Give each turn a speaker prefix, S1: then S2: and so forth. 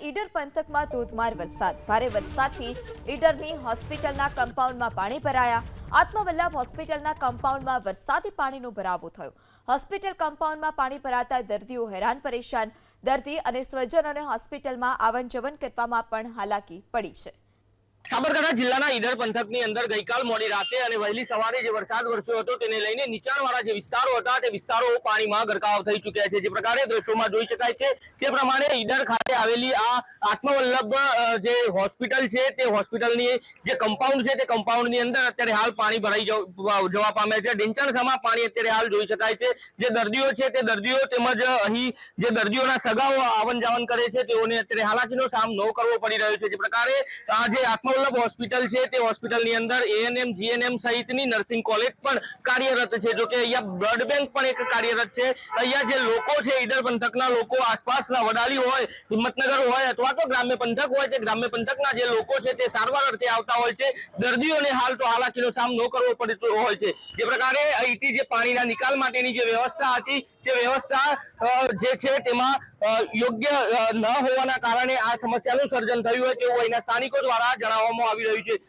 S1: ઈડર પંથકમાં ધોધમાર વરસાદ. ભારે વરસાદથી ઈડરની હોસ્પિટલના કમ્પાઉન્ડમાં પાણી ભરાયા. આત્મવલ્લભ હોસ્પિટલના કમ્પાઉન્ડમાં વરસાદી પાણીનો ભરાવો થયો. હોસ્પિટલ કમ્પાઉન્ડમાં પાણી ભરાતા દર્દીઓ હેરાન પરેશાન. દર્દી અને સ્વજનોને હોસ્પિટલમાં આવન જવન કરવામાં પણ હાલાકી પડી છે.
S2: સાબરકાંઠા જિલ્લાના ઈડર પંથકની અંદર ગઈકાલ મોડી રાતે અને વહેલી સવારે જે વરસાદ વરસ્યો હતો તેને લઈને નીચાણવાળા જે વિસ્તારો હતા તે વિસ્તારો પાણીમાં ગરકાવ થઈ ચૂક્યા છે. જે પ્રકારે દ્રશ્યોમાં જોઈ શકાય છે તે પ્રમાણે ઈડર ખાતે આવેલી આ આત્મવલ્લભ જે હોસ્પિટલ છે તે હોસ્પિટલની જે કમ્પાઉન્ડ છે તે કમ્પાઉન્ડની અંદર અત્યારે હાલ પાણી ભરાઈ જવા પામ્યા છે. ઢીંચણસામાં પાણી અત્યારે હાલ જોઈ શકાય છે. જે દર્દીઓ છે તે દર્દીઓ તેમજ અહીં જે દર્દીઓના સગાઓ આવન જાવન કરે છે તેઓને અત્યારે હાલાકીનો સામનો કરવો પડી રહ્યો છે. જે પ્રકારે આ જે આત્મવલ્લભ હોસ્પિટલ છે તે હોસ્પિટલની અંદર એએનએમ જીએનએમ સહિતની નર્સિંગ કોલેજ પણ કાર્યરત છે. જો કે અહીંયા બ્લડ બેંક પણ એક કાર્યરત છે. અહીંયા જે લોકો છે ઈડર પંથકના લોકો, આસપાસના વડાલી હોય, હિંમતનગર હોય અથવા તો ગ્રામ્ય પંથક હોય, તે ગ્રામ્ય પંથકના જે લોકો છે તે સારવાર અર્થે આવતા હોય છે. દર્દીઓને હાલ તો હાલાકીનો સામનો કરવો પડતો હોય છે. જે પ્રકારે અહીંથી જે પાણીના નિકાલ માટેની જે વ્યવસ્થા હતી તે વ્યવસ્થા જે છે તેમાં યોગ્ય ન હોવાના કારણે આ સમસ્યાનું સર્જન થયું હોય તેવું અહીંના સ્થાનિકો દ્વારા જણાવવામાં આવી રહ્યું છે.